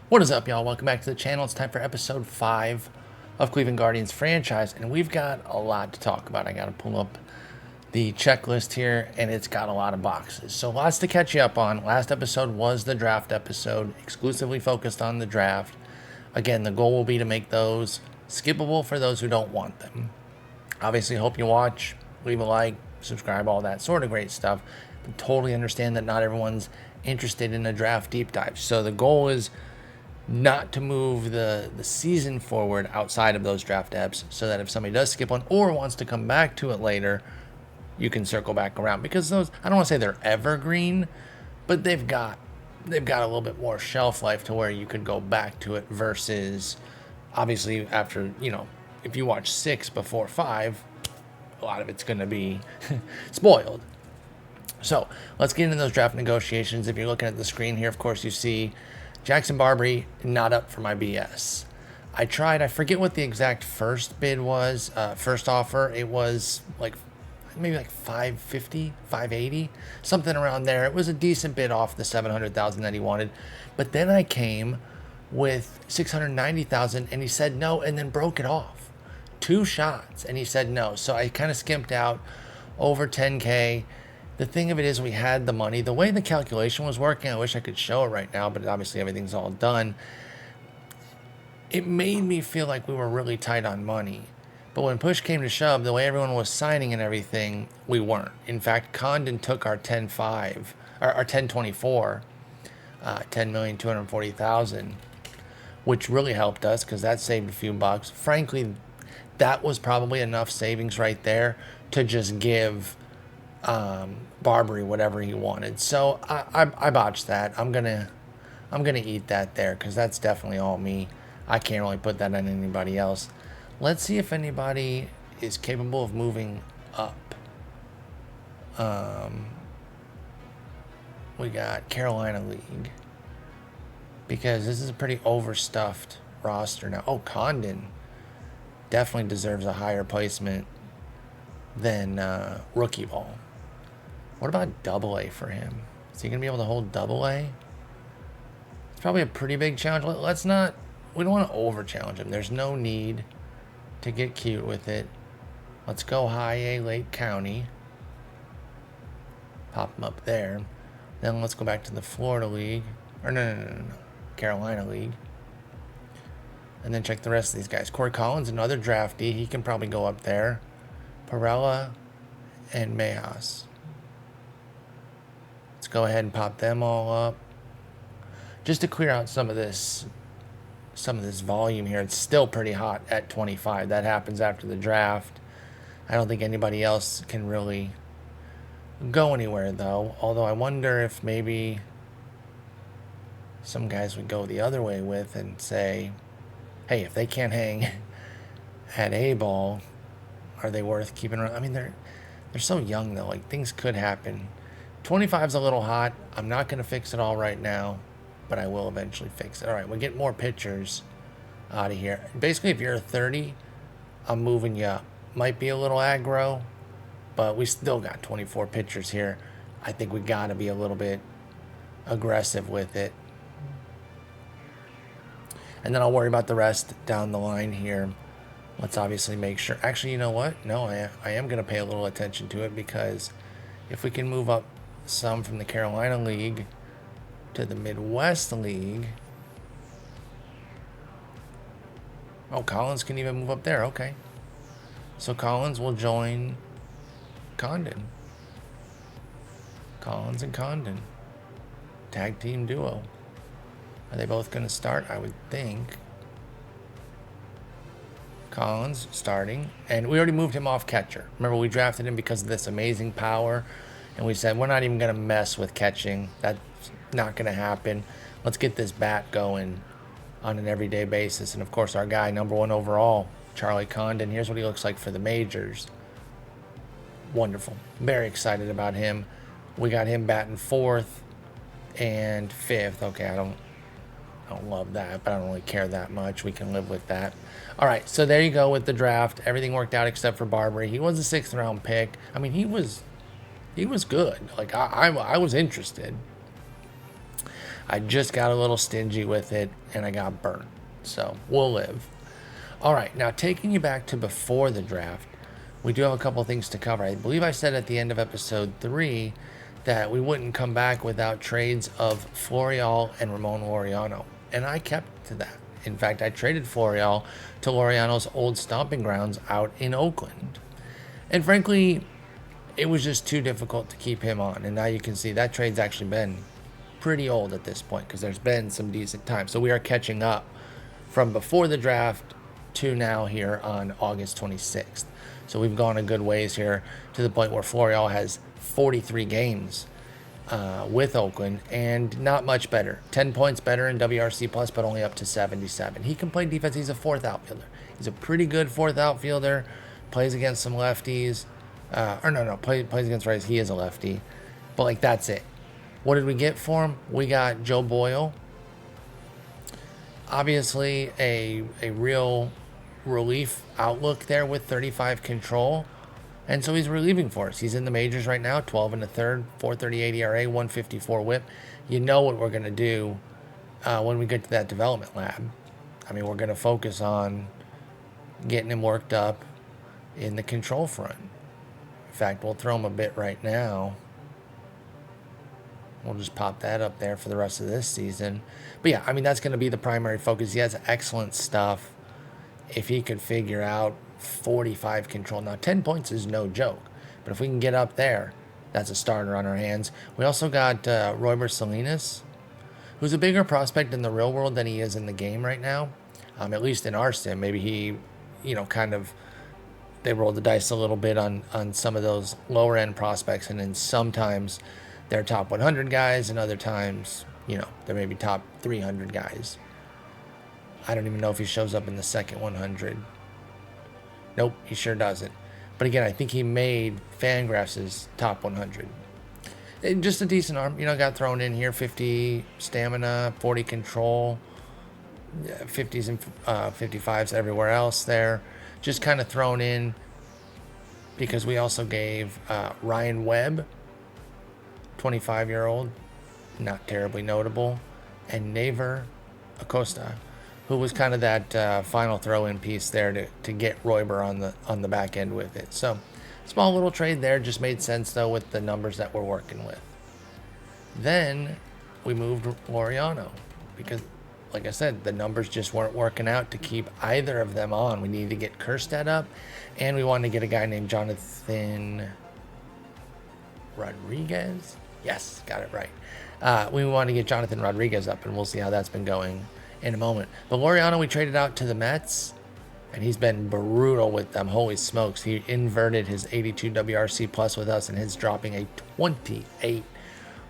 What is up, y'all? Welcome back to the channel. It's time for episode 5 of Cleveland Guardians franchise, and we've got a lot to talk about. I got to pull up the checklist here, and it's got a lot of boxes. So lots to catch you up on. Last episode was the draft episode, exclusively focused on the draft. Again, the goal will be to make those skippable for those who don't want them. Obviously, hope you watch, leave a like, subscribe, all that sort of great stuff. But totally understand that not everyone's interested in a draft deep dive. So the goal is not to move the season forward outside of those draft eps, so that if somebody does skip one or wants to come back to it later, you can circle back around, because those, I don't want to say they're evergreen, but they've got a little bit more shelf life to where you could go back to it, versus obviously after, if you watch 6 before 5, a lot of it's going to be spoiled. So let's get into those draft negotiations. If you're looking at the screen here, of course you see Jackson Barbary, not up for my BS. I tried, I forget what the exact first bid was, first offer. It was like maybe like 550, 580, something around there. It was a decent bid off the 700,000 that he wanted. But then I came with 690,000 and he said no, and then broke it off. 2 shots and he said no. So I kind of skimped out over 10K. The thing of it is, we had the money. The way the calculation was working, I wish I could show it right now, but obviously everything's all done. It made me feel like we were really tight on money. But when push came to shove, the way everyone was signing and everything, we weren't. In fact, Condon took our 10.5, or our 10.24, 10,240,000, which really helped us because that saved a few bucks. Frankly, that was probably enough savings right there to just give Barbary whatever he wanted. So I botched that. I'm gonna eat that there, because that's definitely all me. I can't really put that on anybody else. Let's see if anybody is capable of moving up. We got Carolina League, because this is a pretty overstuffed roster now. Oh, Condon definitely deserves a higher placement than rookie ball. What about double A for him? Is he going to be able to hold double A? It's probably a pretty big challenge. We don't want to over challenge him. There's no need to get cute with it. Let's go high A, Lake County. Pop him up there. Then let's go back to the Florida League. Or no. Carolina League. And then check the rest of these guys. Corey Collins, another draftee. He can probably go up there. Perella and Mayas. Let's go ahead and pop them all up, just to clear out some of this volume here. It's still pretty hot at 25. That happens after the draft. I don't think anybody else can really go anywhere, though. Although I wonder if maybe some guys would go the other way with and say, hey, if they can't hang at A ball, are they worth keeping around? I mean, they're so young, though. Like, things could happen. 25's a little hot. I'm not going to fix it all right now, but I will eventually fix it. All right, we'll get more pitchers out of here. Basically, if you're a 30, I'm moving you up. Might be a little aggro, but we still got 24 pitchers here. I think we got to be a little bit aggressive with it. And then I'll worry about the rest down the line here. Let's obviously make sure. Actually, you know what? No, I am going to pay a little attention to it, because if we can move up some from the Carolina League to the Midwest League. Oh, Collins can even move up there. Okay. So Collins will join Condon. Collins and Condon. Tag team duo. Are they both going to start? I would think. Collins starting. And we already moved him off catcher. Remember, we drafted him because of this amazing power. And we said, we're not even going to mess with catching. That's not going to happen. Let's get this bat going on an everyday basis. And, of course, our guy, number 1 overall, Charlie Condon. Here's what he looks like for the majors. Wonderful. Very excited about him. We got him batting 4th and 5th. Okay, I don't love that, but I don't really care that much. We can live with that. All right, so there you go with the draft. Everything worked out except for Barbary. He was a 6th-round pick. I mean, he was good. Like, I was interested. I just got a little stingy with it and I got burnt. So we'll live. All right, now taking you back to before the draft, we do have a couple things to cover. I believe I said at the end of episode 3 that we wouldn't come back without trades of Florial and Ramon Laureano, and I kept to that. In fact, I traded Florial to Laureano's old stomping grounds out in Oakland. And frankly, it was just too difficult to keep him on. And now you can see that trade's actually been pretty old at this point because there's been some decent time. So we are catching up from before the draft to now here on August 26th. So we've gone a good ways here to the point where Florial has 43 games with Oakland and not much better. 10 points better in WRC plus, but only up to 77. He can play defense. He's a fourth outfielder. He's a pretty good fourth outfielder. Plays against some lefties. Plays against righties. He is a lefty. But, like, that's it. What did we get for him? We got Joe Boyle. Obviously, a real relief outlook there with 35 control. And so he's relieving for us. He's in the majors right now, 12 and a third, 4.38 ERA, 154 whip. You know what we're going to do when we get to that development lab. I mean, we're going to focus on getting him worked up in the control front. In fact, we'll throw him a bit right now. We'll just pop that up there for the rest of this season. But yeah, I mean, that's going to be the primary focus. He has excellent stuff. If he could figure out 45 control. Now, 10 points is no joke. But if we can get up there, that's a starter on our hands. We also got Royber Salinas, who's a bigger prospect in the real world than he is in the game right now. At least in our sim. Maybe he, they rolled the dice a little bit on some of those lower end prospects. And then sometimes they're top 100 guys and other times, they're maybe top 300 guys. I don't even know if he shows up in the second 100. Nope, he sure doesn't. But again, I think he made Fangraphs' top 100. And just a decent arm. Got thrown in here. 50 stamina, 40 control, 50s and 55s everywhere else there. Just kind of thrown in because we also gave Ryan Webb, 25-year-old, not terribly notable, and Naver Acosta, who was kind of that final throw-in piece there to get Royber on the back end with it. So, small little trade there. Just made sense, though, with the numbers that we're working with. Then, we moved Laureano because, like I said, the numbers just weren't working out to keep either of them on. We needed to get Kerstead up, and we wanted to get a guy named Jonathan Rodriguez. Yes, got it right. We wanted to get Jonathan Rodriguez up, and we'll see how that's been going in a moment. But Laureano, we traded out to the Mets, and he's been brutal with them. Holy smokes. He inverted his 82 WRC plus with us, and his dropping a 28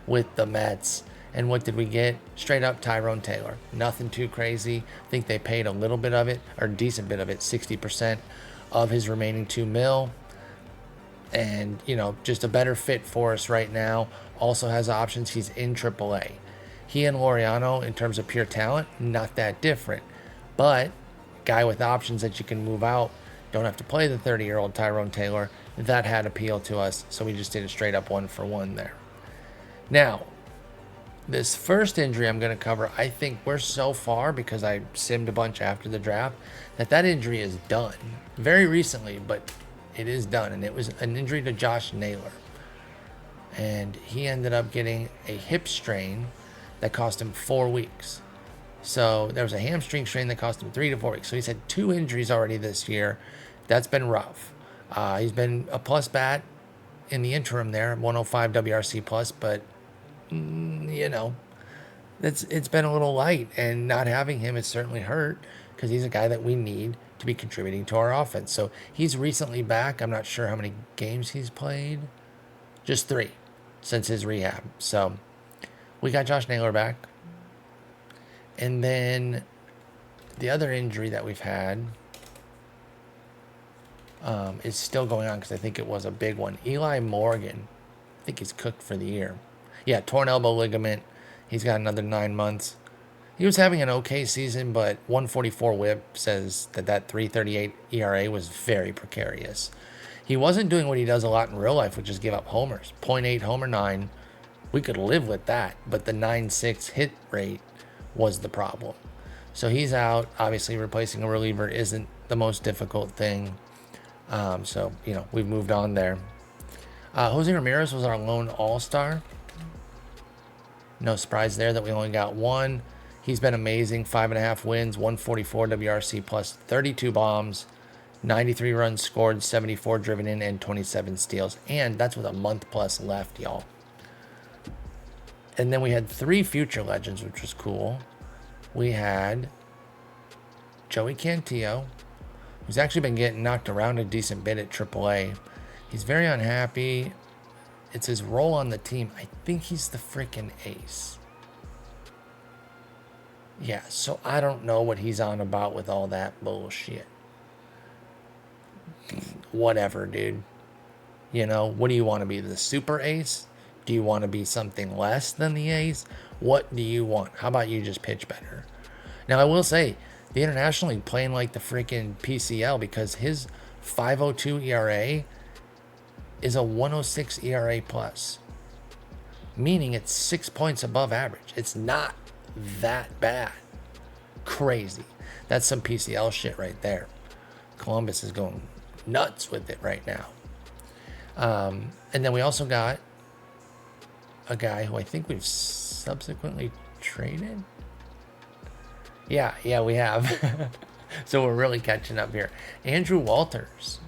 with the Mets. And what did we get? Straight up Tyrone Taylor. Nothing too crazy. I think they paid a little bit of it, or a decent bit of it, 60% of his remaining $2 million. And, just a better fit for us right now. Also has options. He's in AAA. He and Laureano, in terms of pure talent, not that different. But, guy with options that you can move out, don't have to play the 30-year-old Tyrone Taylor. That had appeal to us, so we just did a straight up 1-for-1 there. Now, this first injury I'm going to cover, I think we're so far, because I simmed a bunch after the draft, that injury is done. Very recently, but it is done. And it was an injury to Josh Naylor. And he ended up getting a hip strain that cost him 4 weeks. So there was a hamstring strain that cost him 3 to 4 weeks. So he's had 2 injuries already this year. That's been rough. He's been a plus bat in the interim there, 105 WRC plus, but it's been a little light, and not having him has certainly hurt because he's a guy that we need to be contributing to our offense. So he's recently back. I'm not sure how many games he's played. Just 3 since his rehab. So we got Josh Naylor back. And then the other injury that we've had is still going on because I think it was a big one. Eli Morgan, I think he's cooked for the year. Yeah, torn elbow ligament. He's got another 9 months. He was having an okay season, but 144 whip says that 338 ERA was very precarious. He wasn't doing what he does a lot in real life, which is give up homers. 0.8 homer 9, We could live with that, but the 9.6 hit rate was the problem. So he's out. Obviously, replacing a reliever isn't the most difficult thing. So, we've moved on there. Jose Ramirez was our lone all-star. No surprise there that we only got one. He's been amazing. 5.5 wins, 144 WRC plus 32 bombs, 93 runs scored, 74 driven in, and 27 steals. And that's with a month plus left, y'all. And then we had 3 future legends, which was cool. We had Joey Cantillo, who's actually been getting knocked around a decent bit at AAA. He's very unhappy. It's his role on the team. I think he's the freaking ace. Yeah, so I don't know what he's on about with all that bullshit. Whatever, dude. What do you want to be? The super ace? Do you want to be something less than the ace? What do you want? How about you just pitch better? Now, I will say, the International League playing like the freaking PCL because his 5.02 ERA is a 106 ERA plus, meaning it's 6 points above average. It's not that bad. Crazy. That's some PCL shit right there. Columbus is going nuts with it right now. And then we also got a guy who I think we've subsequently traded. Yeah, we have. So we're really catching up here. Andrew Walters,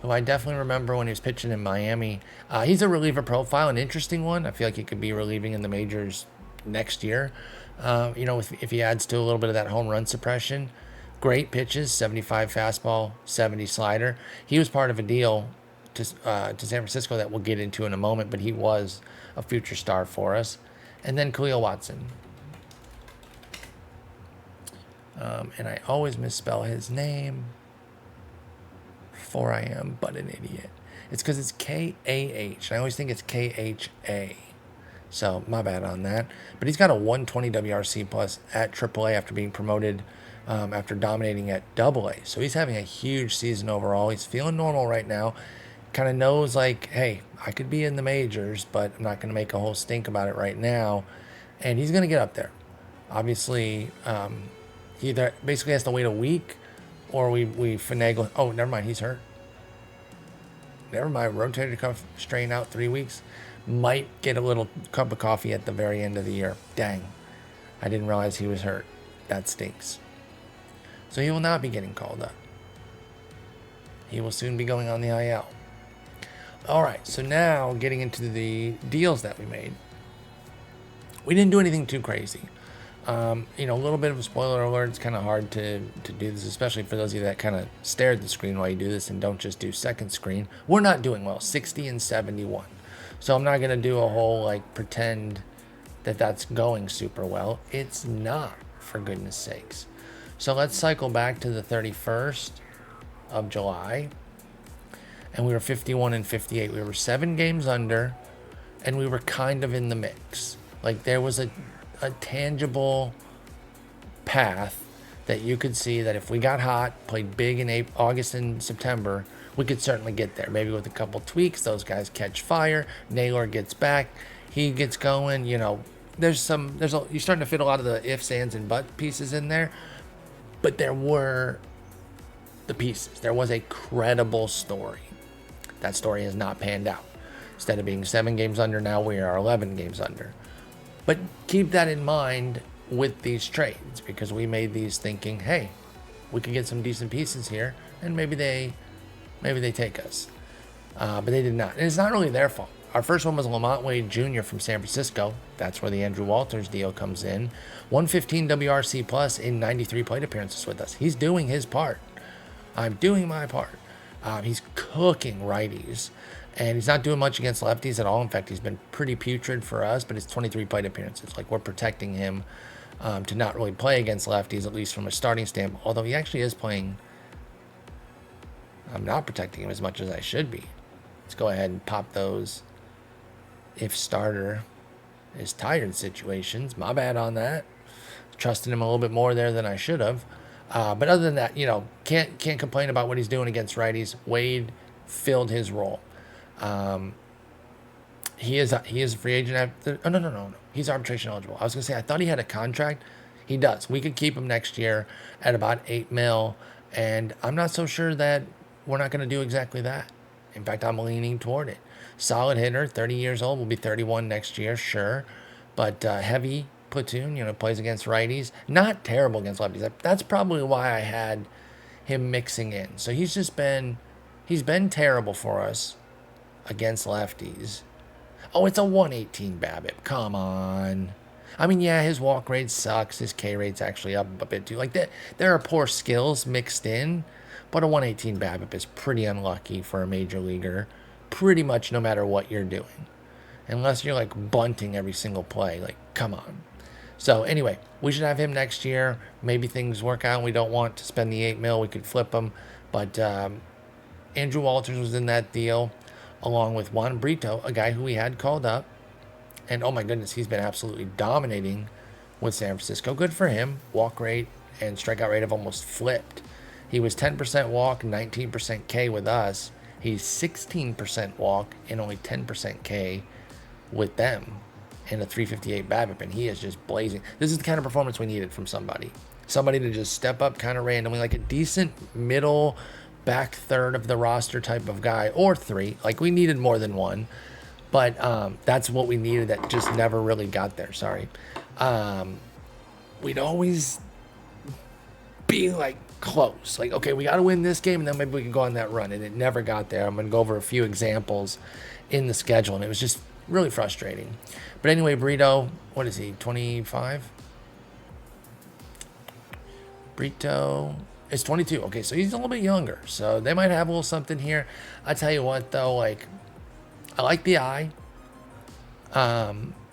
who I definitely remember when he was pitching in Miami. He's a reliever profile, an interesting one. I feel like he could be relieving in the majors next year. If he adds to a little bit of that home run suppression. Great pitches, 75 fastball, 70 slider. He was part of a deal to San Francisco that we'll get into in a moment, but he was a future star for us. And then Khalil Watson. And I always misspell his name. For I am but an idiot. It's because it's K-A-H. I always think it's K-H-A. So my bad on that. But he's got a 120 WRC plus at AAA after being promoted after dominating at AA. So he's having a huge season overall. He's feeling normal right now. Kind of knows like, hey, I could be in the majors, but I'm not going to make a whole stink about it right now. And he's going to get up there. Obviously, he either basically has to wait a week or we finagle. Oh, never mind. He's hurt. Never mind. Rotator cuff strain out 3 weeks. Might get a little cup of coffee at the very end of the year. Dang. I didn't realize he was hurt. That stinks. So he will not be getting called up. He will soon be going on the IL. All right. So now getting into the deals that we made. We didn't do anything too crazy. A little bit of a spoiler alert. It's kind of hard to do this, especially for those of you that kind of stare at the screen while you do this and don't just do second screen. We're not doing well, 60 and 71. So I'm not going to do a whole, pretend that that's going super well. It's not, for goodness sakes. So let's cycle back to the 31st of July. And we were 51 and 58. We were 7 games under, and we were kind of in the mix. There was a tangible path that you could see that if we got hot, played big in August and September, we could certainly get there. Maybe with a couple tweaks, those guys catch fire. Naylor gets back, he gets going. You're starting to fit a lot of the ifs, ands, and buts pieces in there. But there were the pieces. There was a credible story. That story has not panned out. Instead of being 7 games under, now we are 11 games under. But keep that in mind with these trades, because we made these thinking, hey, we could get some decent pieces here, and maybe they take us. But they did not. And it's not really their fault. Our first one was Lamont Wade Jr. from San Francisco. That's where the Andrew Walters deal comes in. 115 WRC plus in 93 plate appearances with us. He's doing his part. I'm doing my part. He's cooking righties. And he's not doing much against lefties at all. In fact, he's been pretty putrid for us, but it's 23 plate appearances. We're protecting him to not really play against lefties, at least from a starting standpoint. Although he actually is playing. I'm not protecting him as much as I should be. Let's go ahead and pop those if starter is tired situations. My bad on that. Trusting him a little bit more there than I should have. But other than that, can't complain about what he's doing against righties. Wade filled his role. He is a free agent after. Oh, no. He's arbitration eligible. I was gonna say I thought he had a contract. He does. We could keep him next year at about 8 mil, and I'm not so sure that we're not gonna do exactly that. In fact, I'm leaning toward it. Solid hitter, 30 years old, will be 31 next year, sure, but heavy platoon. Plays against righties. Not terrible against lefties. That's probably why I had him mixing in. So he's been terrible for us against lefties. Oh, it's a 118 BABIP. Come on. I mean, yeah, his walk rate sucks. His K rate's actually up a bit too. Like that, there are poor skills mixed in, but a 118 BABIP is pretty unlucky for a major leaguer. Pretty much no matter what you're doing, unless you're like bunting every single play. Like, come on. So anyway, we should have him next year. Maybe things work out and we don't want to spend the 8 mil. We could flip him. But Andrew Walters was in that deal along with Juan Brito, a guy who we had called up. And oh my goodness, he's been absolutely dominating with San Francisco. Good for him. Walk rate and strikeout rate have almost flipped. He was 10% walk, 19% K with us. He's 16% walk and only 10% K with them, and a 358 BABIP, and he is just blazing. This is the kind of performance we needed from somebody to just step up kind of randomly, like a decent middle back third of the roster type of guy, or three. Like, we needed more than one, but that's what we needed that just never really got there. Sorry. We'd always be like close, like, okay, we got to win this game and then maybe we can go on that run, and it never got there. I'm going to go over a few examples in the schedule, and it was just really frustrating. But anyway, Brito, what is he, 25? Brito is 22. Okay, so he's a little bit younger, so they might have a little something here. I tell you what, though, like, I like the eye.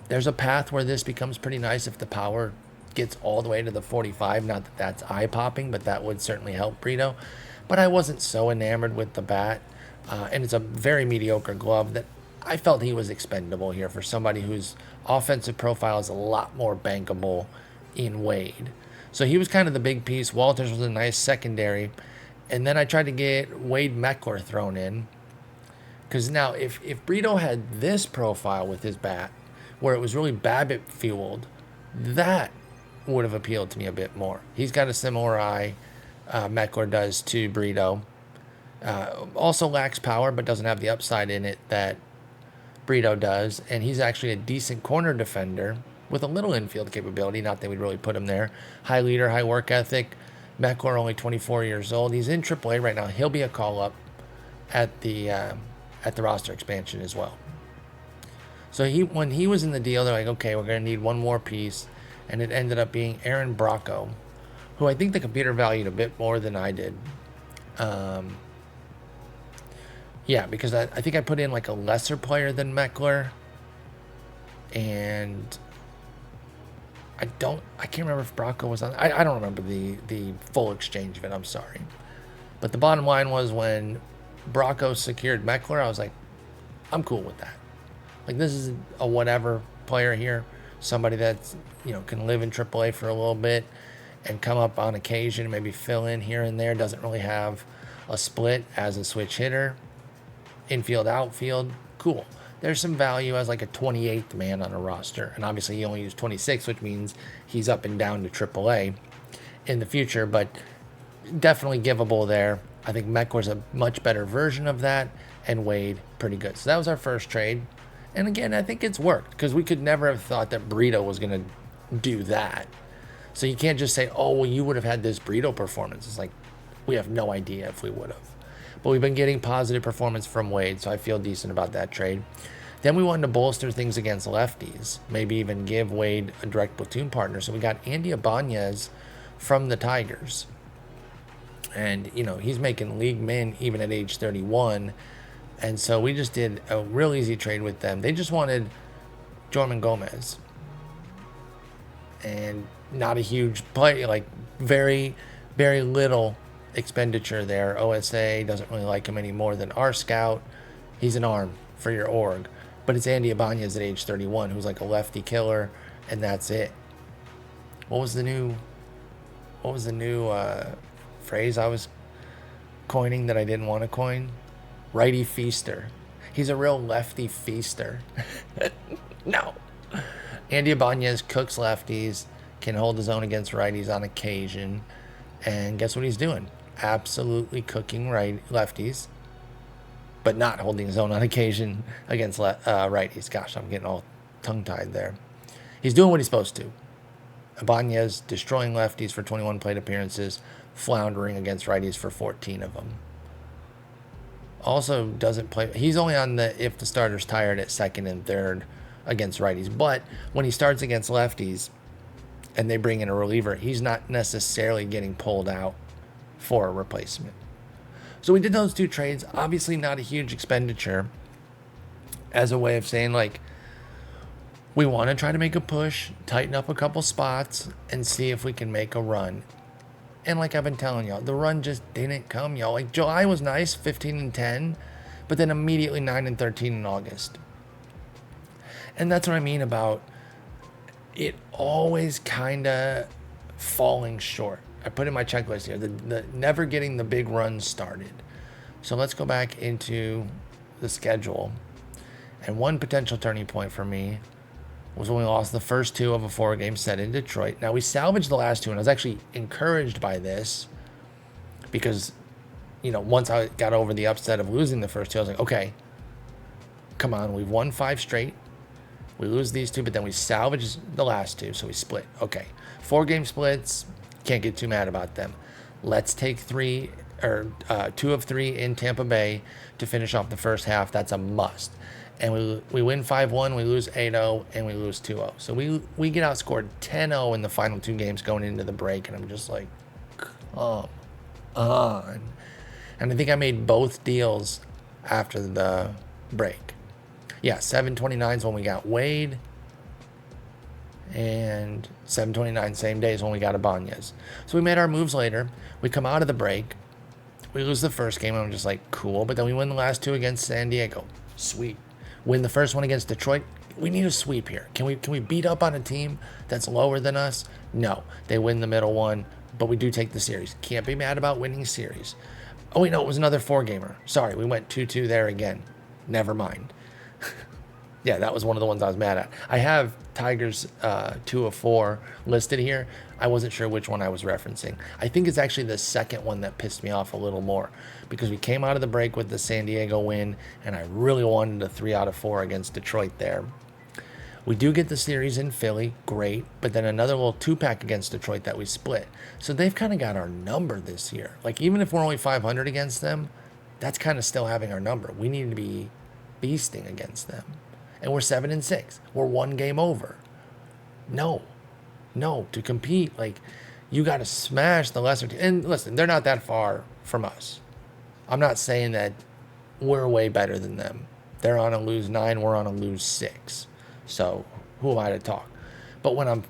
There's a path where this becomes pretty nice if the power gets all the way to the 45. Not that that's eye-popping, but that would certainly help Brito. But I wasn't so enamored with the bat, and it's a very mediocre glove that I felt he was expendable here for somebody whose offensive profile is a lot more bankable in Wade. So he was kind of the big piece. Walters was a nice secondary. And then I tried to get Wade Meckler thrown in. Because now, if Brito had this profile with his bat, where it was really BABIP fueled, that would have appealed to me a bit more. He's got a similar eye, Meckler does, to Brito. Also lacks power, but doesn't have the upside in it that Brito does. And he's actually a decent corner defender with a little infield capability. Not that we'd really put him there. High leader, high work ethic. Meckler, only 24 years old. He's in AAA right now. He'll be a call-up at the roster expansion as well. So when he was in the deal, they're like, okay, we're going to need one more piece. And it ended up being Aaron Brocco, who I think the computer valued a bit more than I did. Yeah, because I think I put in like a lesser player than Meckler. And I can't remember if Brocco was on. I don't remember the full exchange of it. I'm sorry. But the bottom line was when Brocco secured Meckler, I was like, I'm cool with that. Like, this is a whatever player here. Somebody that's, can live in AAA for a little bit and come up on occasion, maybe fill in here and there. Doesn't really have a split as a switch hitter. Infield, outfield, cool. There's some value as like a 28th man on a roster. And obviously he only used 26, which means he's up and down to AAA in the future. But definitely givable there. I think Meckler's a much better version of that. And Wade, pretty good. So that was our first trade. And again, I think it's worked, because we could never have thought that Brito was going to do that. So you can't just say, oh, well, you would have had this Brito performance. It's like, we have no idea if we would have. But we've been getting positive performance from Wade, so I feel decent about that trade. Then we wanted to bolster things against lefties, maybe even give Wade a direct platoon partner. So we got Andy Ibanez from the Tigers. And, he's making league min even at age 31. And so we just did a real easy trade with them. They just wanted Jorman Gomez. And not a huge play, like very, very little expenditure there. OSA doesn't really like him any more than our scout. He's an arm for your org. But it's Andy Ibanez at age 31, who's like a lefty killer, and that's it. What was the new phrase I was coining that I didn't want to coin? Righty feaster. He's a real lefty feaster. No. Andy Ibanez cooks lefties, can hold his own against righties on occasion. And guess what he's doing? Absolutely cooking lefties, but not holding his own on occasion against righties. Gosh, I'm getting all tongue-tied there. He's doing what he's supposed to. Ibanez destroying lefties for 21 plate appearances, floundering against righties for 14 of them. Also doesn't play. He's only on the if the starter's tired at second and third against righties. But when he starts against lefties and they bring in a reliever, he's not necessarily getting pulled out for a replacement. So we did those 2 trades. Obviously not a huge expenditure, as a way of saying, like, we want to try to make a push, tighten up a couple spots, and see if we can make a run. And like I've been telling y'all, the run just didn't come, y'all. Like, July was nice, 15-10, but then immediately 9-13 in August. And that's what I mean about it always kind of falling short. I put in my checklist here, the never getting the big runs started. So let's go back into the schedule. And one potential turning point for me was when we lost the first 2 of a 4-game set in Detroit. Now, we salvaged the last 2, and I was actually encouraged by this because, once I got over the upset of losing the first 2, I was like, okay, come on, we've won 5 straight. We lose these 2, but then we salvaged the last 2, so we split. Okay, 4-game splits, can't get too mad about them. Let's take 2 of 3 in Tampa Bay to finish off the first half. That's a must. And we win 5-1, we lose 8-0, and we lose 2-0. So we get outscored 10-0 in the final 2 games going into the break, and I'm just like, come on. And I think I made both deals after the break. Yeah, 7/29 is when we got Wade, and 7/29 same day is when we got Ibanez. So we made our moves later. We come out of the break. We lose the first game, and I'm just like, cool. But then we win the last 2 against San Diego. Sweet. Win the first one against Detroit. We need a sweep here. Can we beat up on a team that's lower than us? No. They win the middle one, but we do take the series. Can't be mad about winning series. Oh, wait, no, it was another 4-gamer. Sorry, we went 2-2 there again. Never mind. Yeah, that was one of the ones I was mad at. I have Tigers 2 of 4 listed here. I wasn't sure which one I was referencing. I think it's actually the second one that pissed me off a little more because we came out of the break with the San Diego win, and I really wanted a 3 out of 4 against Detroit there. We do get the series in Philly, great, but then another little 2-pack against Detroit that we split. So they've kind of got our number this year. Like, even if we're only 500 against them, that's kind of still having our number. We need to be beasting against them. And we're 7-6. We're 1 game over. No, to compete, like, you got to smash the lesser team. And listen, they're not that far from us. I'm not saying that we're way better than them. They're on a lose 9, we're on a lose 6. So who am I to talk? But when I'm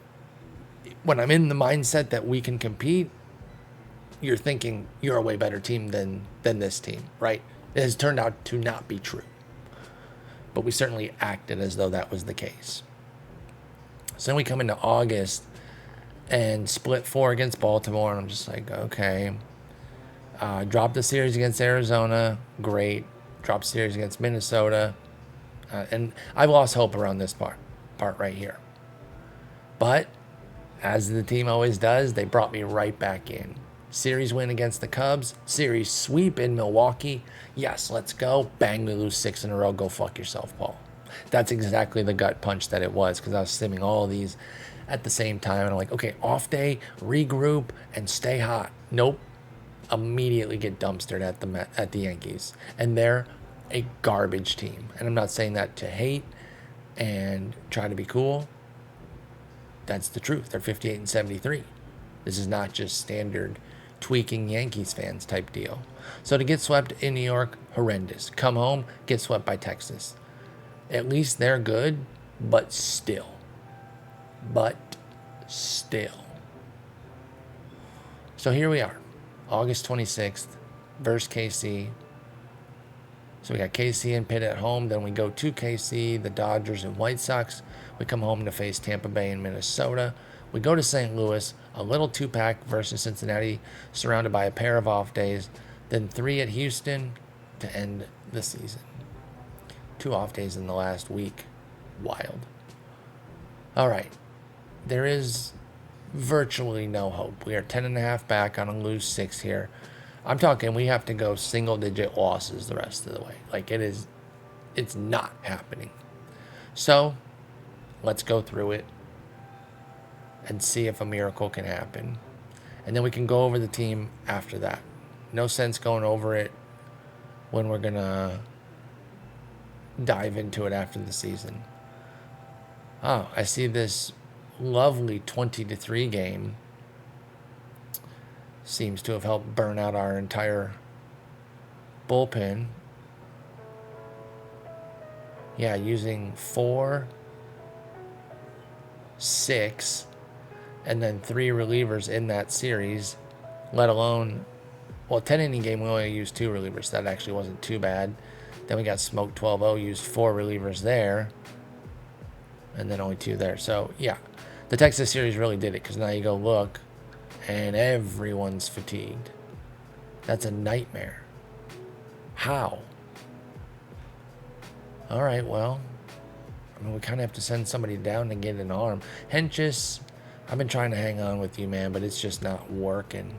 in the mindset that we can compete, you're thinking you're a way better team than this team, right? It has turned out to not be true. But we certainly acted as though that was the case. So then we come into August and split 4 against Baltimore, and I'm just like, okay. Dropped the series against Arizona, great. Dropped series against Minnesota. And I've lost hope around this part right here. But, as the team always does, they brought me right back in. Series win against the Cubs. Series sweep in Milwaukee. Yes, let's go. Bang, we lose 6 in a row. Go fuck yourself, Paul. That's exactly the gut punch that it was, because I was simming all of these at the same time. And I'm like, okay, off day, regroup, and stay hot. Nope. Immediately get dumpstered at the Yankees. And they're a garbage team. And I'm not saying that to hate and try to be cool. That's the truth. They're 58-73. This is not just standard tweaking Yankees fans type deal. So to get swept in New York, horrendous. Come home, get swept by Texas. At least they're good, but still. So here we are, August 26th, versus KC. So we got KC and Pitt at home. Then we go to KC, the Dodgers and White Sox. We come home to face Tampa Bay and Minnesota. We go to St. Louis, a little 2-pack versus Cincinnati, surrounded by a pair of off days. Then 3 at Houston to end the season. 2 off days in the last week. Wild. All right. There is virtually no hope. We are 10.5 back on a lose 6 here. I'm talking we have to go single-digit losses the rest of the way. Like, it's not happening. So, let's go through it and see if a miracle can happen. And then we can go over the team after that. No sense going over it when we're going to dive into it after the season. Oh, I see this lovely 20-3 game seems to have helped burn out our entire bullpen. Yeah, using 4, 6, and then 3 relievers in that series, let alone, well, 10-inning game we only used 2 relievers. So that actually wasn't too bad. Then we got smoked 12-0, used 4 relievers there, and then only 2 there. So, yeah, the Texas series really did it, because now you go look, and everyone's fatigued. That's a nightmare. How? All right, well, I mean, we kind of have to send somebody down to get an arm. Henches, I've been trying to hang on with you, man, but it's just not working.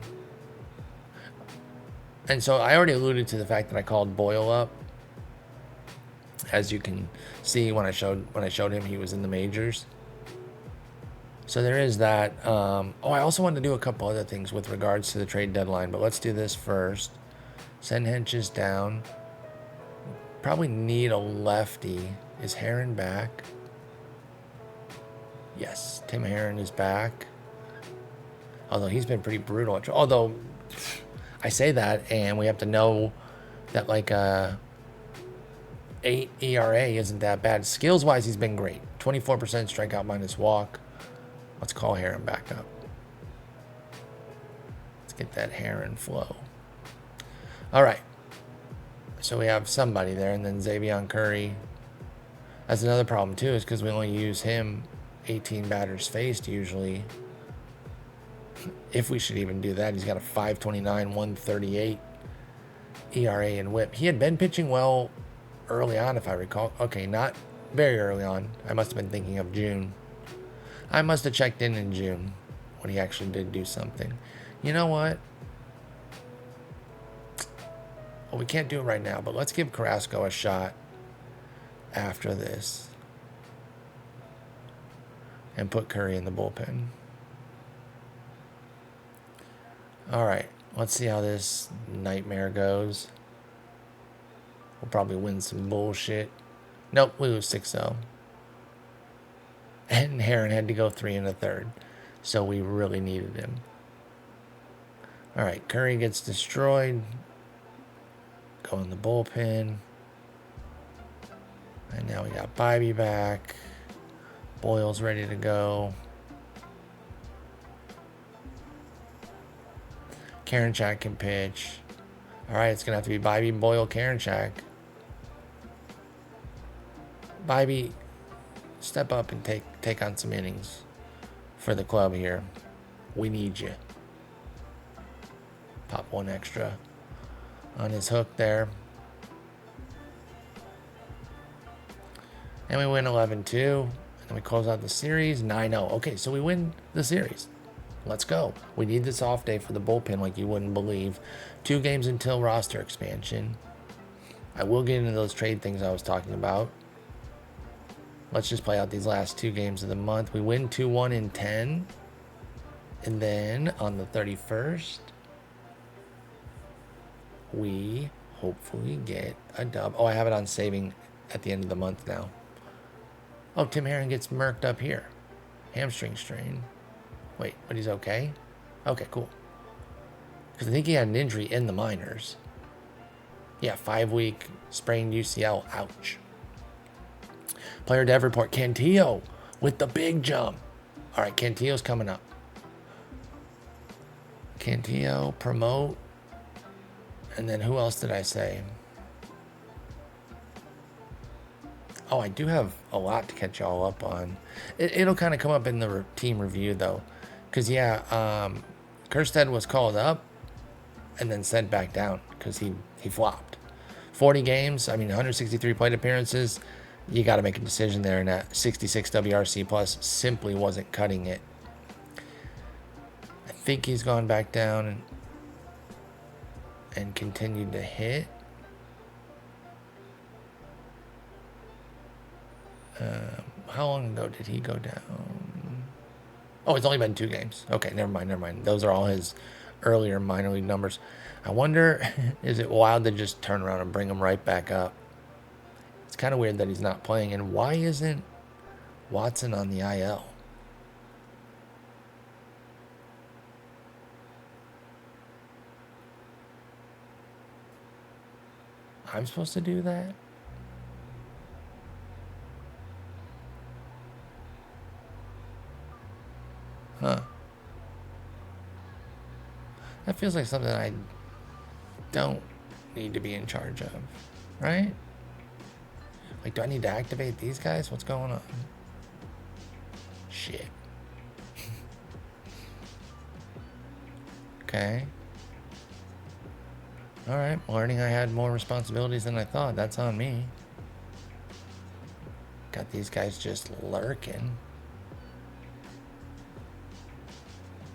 And so I already alluded to the fact that I called Boyle up. As you can see, when I showed him, he was in the majors. So there is that. I also wanted to do a couple other things with regards to the trade deadline, but let's do this first. Send Henches down. Probably need a lefty. Is Heron back? Yes, Tim Heron is back. Although he's been pretty brutal. Although I say that, and we have to know that like 8 ERA isn't that bad. Skills-wise, he's been great. 24% strikeout minus walk. Let's call Heron back up. Let's get that Heron flow. All right. So we have somebody there, and then Xavier Curry. That's another problem, too, is because we only use him 18 batters faced usually. If we should even do that. He's got a 5.29, 1.38 ERA and whip. He had been pitching well early on, if I recall. Okay, not very early on. I must have been thinking of June. I must have checked in June when he actually did do something. You know what? Well, we can't do it right now, but let's give Carrasco a shot after this and put Curry in the bullpen. All right, let's see how this nightmare goes. We'll probably win some bullshit. Nope, we lose 6-0. And Heron had to go 3 1/3, so we really needed him. All right, Curry gets destroyed. Go in the bullpen. And now we got Bybee back. Boyle's ready to go. Karinchak can pitch. All right, it's going to have to be Bybee, Boyle, Karinchak. Bybee, step up and take on some innings for the club here. We need you. Pop 1 extra on his hook there. And we win 11-2. And we close out the series 9-0. Okay, so we win the series. Let's go. We need this off day for the bullpen like you wouldn't believe. 2 games until roster expansion. I will get into those trade things I was talking about. Let's just play out these last 2 games of the month. We win 2-1 in 10. And then on the 31st, we hopefully get a dub. Oh, I have it on saving at the end of the month now. Oh, Tim Heron gets murked up here. Hamstring strain. Wait, but he's okay? Okay, cool. Because I think he had an injury in the minors. Yeah, 5-week sprained UCL. Ouch. Player dev report. Cantillo with the big jump. All right, Cantillo's coming up. Cantillo, promote. And then who else did I say? Oh, I do have a lot to catch y'all up on. It'll kind of come up in the team review, though. Because, yeah, Kerstead was called up and then sent back down because he flopped. 40 games, I mean, 163 plate appearances. You got to make a decision there, and that 66 WRC plus simply wasn't cutting it. I think he's gone back down and continued to hit. How long ago did he go down? Oh, it's only been 2 games. Okay, never mind. Those are all his earlier minor league numbers. I wonder, is it wild to just turn around and bring him right back up? It's kind of weird that he's not playing. And why isn't Watson on the IL? I'm supposed to do that? Huh. That feels like something I don't need to be in charge of, right? Like, do I need to activate these guys? What's going on? Shit. Okay. Alright, learning I had more responsibilities than I thought. That's on me. Got these guys just lurking.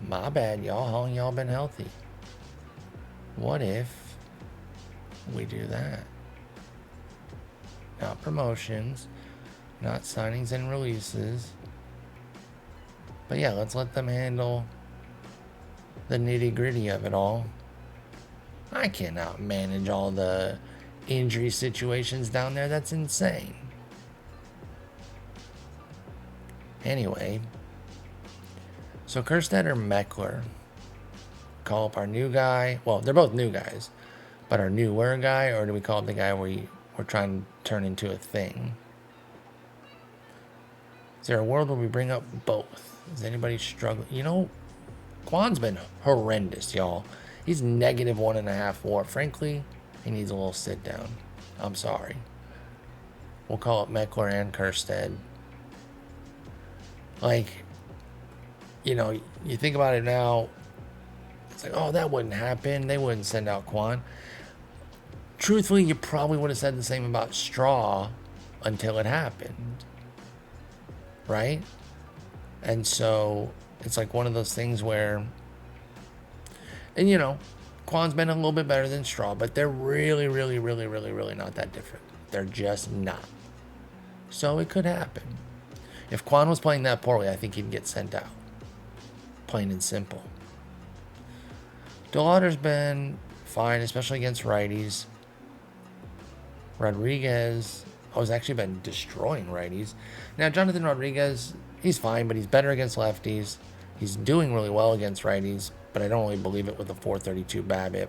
My bad, y'all. How long y'all been healthy? What if we do that? Not promotions, not signings and releases. But yeah, let's let them handle the nitty-gritty of it all. I cannot manage all the injury situations down there. That's insane. Anyway, so Kerstead or Meckler? Call up our new guy. Well, they're both new guys, but our newer guy, or do we call up the guy we're trying to turn into a thing? Is there a world where we bring up both? Is anybody struggling? You know, Kwan's been horrendous, y'all. He's negative 1.5 WAR. Frankly, he needs a little sit down. I'm sorry. We'll call up Meckler and Kerstead. Like, you know, you think about it now, it's like, oh, that wouldn't happen. They wouldn't send out Kwan. Truthfully, you probably would have said the same about Straw until it happened. Right? And so it's like one of those things where, and you know, Kwan's been a little bit better than Straw, but they're really not that different. They're just not. So it could happen. If Kwan was playing that poorly, I think he'd get sent out. Plain and simple. DeLauder's been fine, especially against righties. Rodriguez has actually been destroying righties. Now, Jonathan Rodriguez, he's fine, but he's better against lefties. He's doing really well against righties, but I don't really believe it with a 432 BABIP.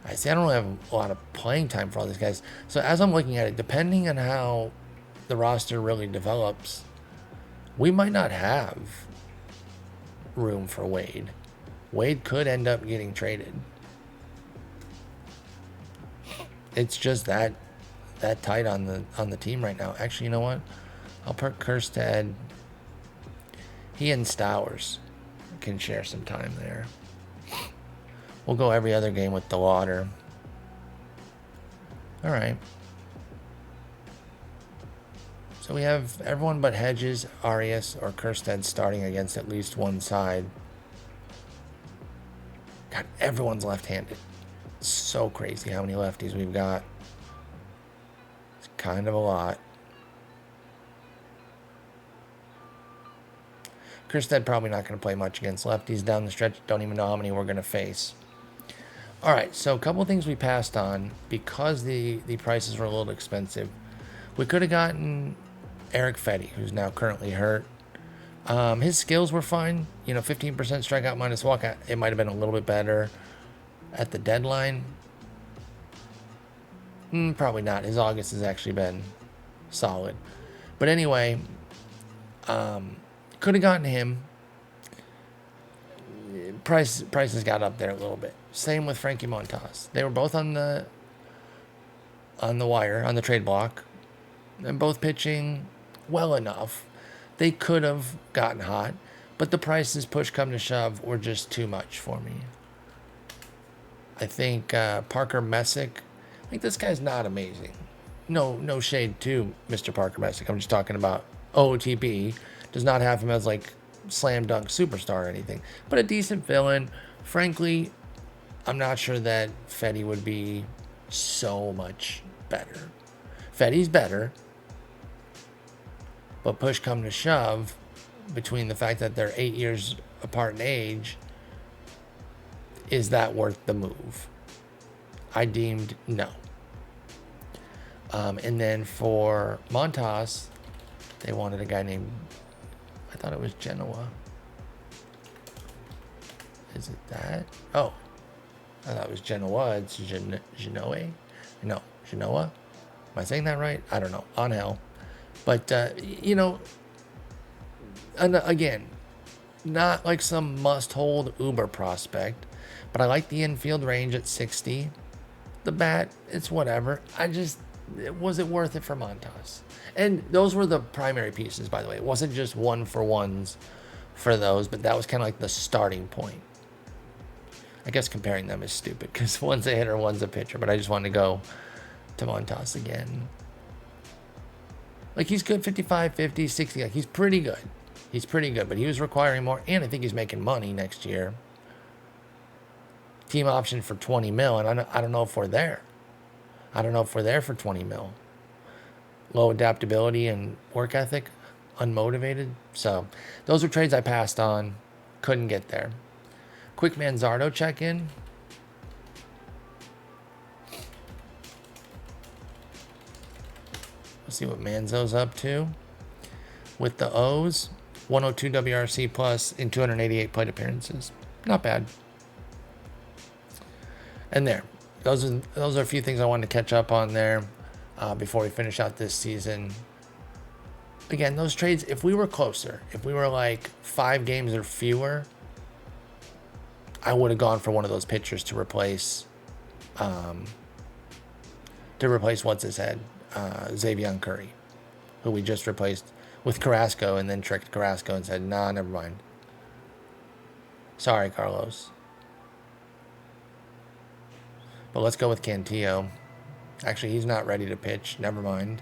I see I don't really have a lot of playing time for all these guys. So as I'm looking at it, depending on how the roster really develops, we might not have room for Wade. Wade could end up getting traded. It's just that tight on the team right now. Actually, you know what? I'll put Kerstead. He and Stowers can share some time there. We'll go every other game with DeLauder. All right. So we have everyone but Hedges, Arias, or Kerstead starting against at least one side. God, everyone's left-handed. It's so crazy how many lefties we've got. It's kind of a lot. Kerstead probably not going to play much against lefties down the stretch. Don't even know how many we're going to face. All right, so a couple of things we passed on because the prices were a little expensive. We could have gotten Eric Fetty, who's now currently hurt. His skills were fine. You know, 15% strikeout minus walk. It might have been a little bit better at the deadline. Probably not. His August has actually been solid. But anyway, could have gotten him. Prices got up there a little bit. Same with Frankie Montas. They were both on the wire, on the trade block, and both pitching well enough. They could have gotten hot, but the prices, push come to shove, were just too much for me. I think Parker Messick. I think this guy's not amazing. No shade to Mr. Parker Messick. I'm just talking about OOTP. Does not have him as like slam dunk superstar or anything, but a decent villain. Frankly, I'm not sure that Fetty would be so much better. Fetty's better, but push come to shove, between the fact that they're 8 years apart in age, is that worth the move? I deemed no. And then for Montas, they wanted a guy named, I thought it was Genoa. Is it that? Oh, I thought it was Genoa. It's Genoa? No, Genoa? Am I saying that right? I don't know. On hell. But, and again, not like some must-hold uber prospect, but I like the infield range at 60. The bat, it's whatever. Was it worth it for Montas? And those were the primary pieces, by the way. It wasn't just one for ones for those, but that was kind of like the starting point. I guess comparing them is stupid because one's a hitter, one's a pitcher, but I just wanted to go to Montas again. Like, he's good 55, 50, 60. Like, he's pretty good. He's pretty good, but he was requiring more, and I think he's making money next year. Team option for 20 mil, and I don't know if we're there. I don't know if we're there for 20 mil. Low adaptability and work ethic, unmotivated. So those are trades I passed on. Couldn't get there. Quick Manzardo check-in. Let's see what Manzo's up to. With the O's, 102 WRC plus in 288 plate appearances. Not bad. And there. Those are a few things I wanted to catch up on there before we finish out this season. Again, those trades, if we were closer, if we were like 5 games or fewer, I would have gone for one of those pitchers to replace what's his head, Xavier Curry, who we just replaced with Carrasco, and then tricked Carrasco and said, nah, never mind. Sorry, Carlos. But let's go with Cantillo. Actually, he's not ready to pitch. Never mind.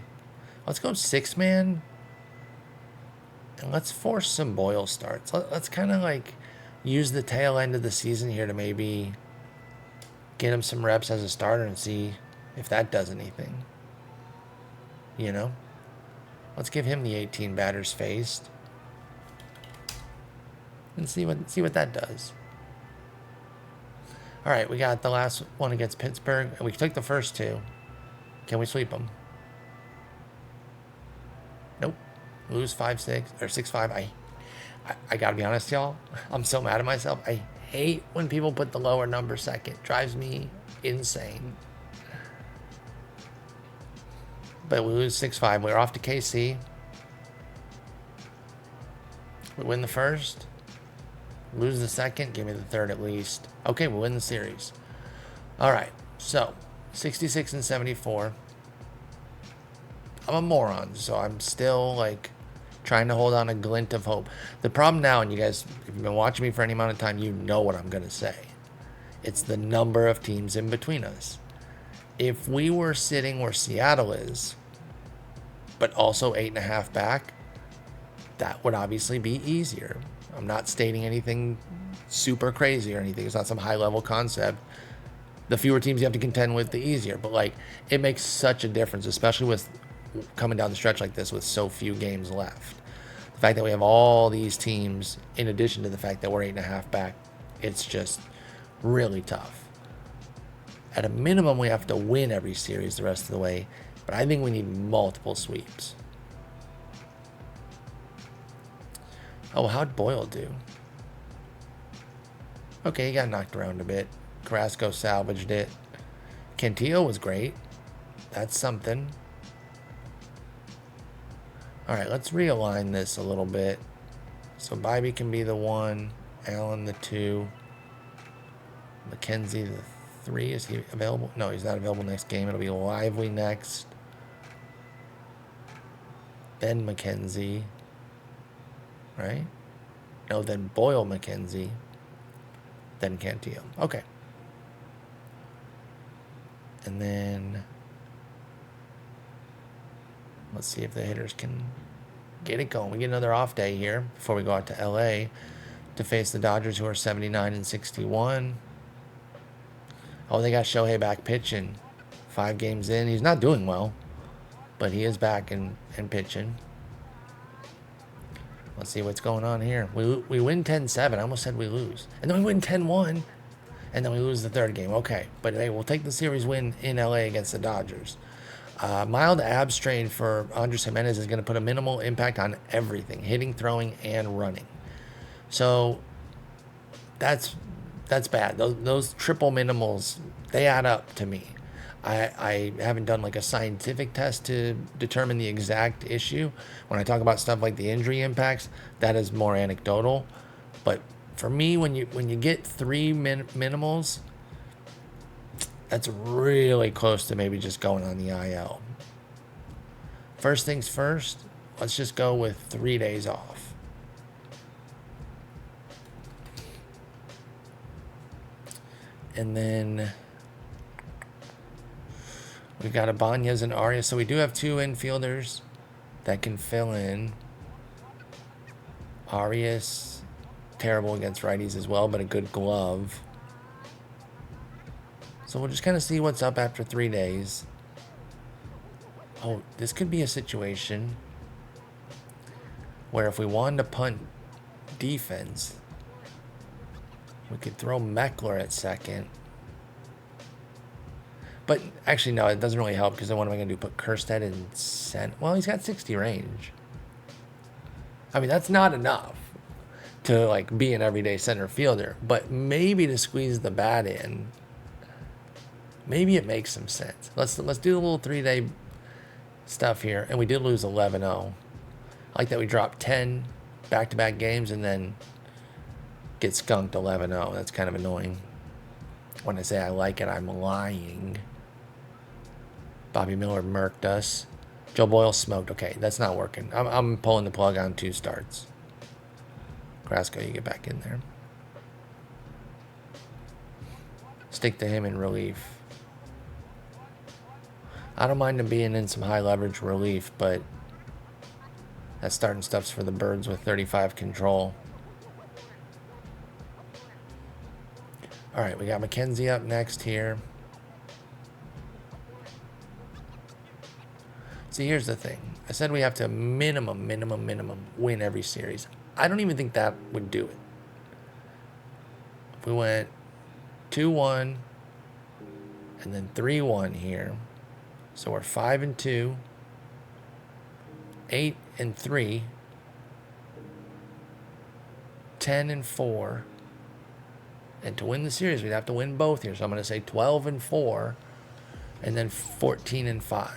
Let's go 6-man. And let's force some Boyle starts. Let's kind of like use the tail end of the season here to maybe get him some reps as a starter and see if that does anything. You know? Let's give him the 18 batters faced. And see what that does. All right, we got the last one against Pittsburgh, and we took the first 2. Can we sweep them? Nope. Lose 5-6 or 6-5. I gotta be honest, y'all. I'm so mad at myself. I hate when people put the lower number second. Drives me insane. But we lose 6-5. We're off to KC. We win the first. Lose the second. Give me the third at least. Okay, we'll win the series. All right. So, 66 and 74. I'm a moron, so I'm still like trying to hold on a glint of hope. The problem now, and you guys, if you've been watching me for any amount of time, you know what I'm going to say. It's the number of teams in between us. If we were sitting where Seattle is, but also 8.5 back, that would obviously be easier. I'm not stating anything super crazy or anything. It's not some high-level concept. The fewer teams you have to contend with, the easier. But, like, it makes such a difference, especially with coming down the stretch like this with so few games left. The fact that we have all these teams, in addition to the fact that we're 8.5 back, it's just really tough. At a minimum, we have to win every series the rest of the way, but I think we need multiple sweeps. Oh, how'd Boyle do? Okay, he got knocked around a bit. Carrasco salvaged it. Cantillo was great. That's something. All right, let's realign this a little bit. So Bybee can be the 1, Allen the 2, McKenzie the 3. Is he available? No, he's not available next game. It'll be Lively next. Then McKenzie. Right? No, then Boyle, McKenzie. Then Cantillo. Okay. And then let's see if the hitters can get it going. We get another off day here before we go out to LA to face the Dodgers, who are 79 and 61. Oh, they got Shohei back pitching. 5 games in. He's not doing well, but he is back and pitching. Let's see what's going on here. We win 10-7. I almost said we lose. And then we win 10-1. And then we lose the 3rd game. Okay. But hey, we'll take the series win in LA against the Dodgers. Mild ab strain for Andres Jimenez is going to put a minimal impact on everything. Hitting, throwing, and running. So that's bad. Those triple minimals, they add up to me. I haven't done like a scientific test to determine the exact issue. When I talk about stuff like the injury impacts, that is more anecdotal. But for me, when you get 3 minimals, that's really close to maybe just going on the IL. First things first, let's just go with 3 days off. And then we've got Ibanez and Arias. So we do have 2 infielders that can fill in. Arias, terrible against righties as well, but a good glove. So we'll just kind of see what's up after 3 days. Oh, this could be a situation where if we wanted to punt defense, we could throw Meckler at second. But actually, no, it doesn't really help because then what am I going to do? Put Kerstead in center? Well, he's got 60 range. I mean, that's not enough to like be an everyday center fielder. But maybe to squeeze the bat in, maybe it makes some sense. Let's do a little 3-day stuff here. And we did lose 11-0. I like that we dropped 10 back-to-back games and then get skunked 11-0. That's kind of annoying. When I say I like it, I'm lying. Bobby Miller murked us. Joe Boyle smoked. Okay, that's not working. I'm pulling the plug on 2 starts. Carrasco, you get back in there. Stick to him in relief. I don't mind him being in some high leverage relief, but that starting stuff's for the birds with 35 control. All right, we got McKenzie up next here. See, here's the thing. I said we have to minimum win every series. I don't even think that would do it. If we went 2-1 and then 3-1 here, so we're 5-2, 8-3, 10-4. And to win the series, we'd have to win both here. So I'm going to say 12-4 and then 14-5.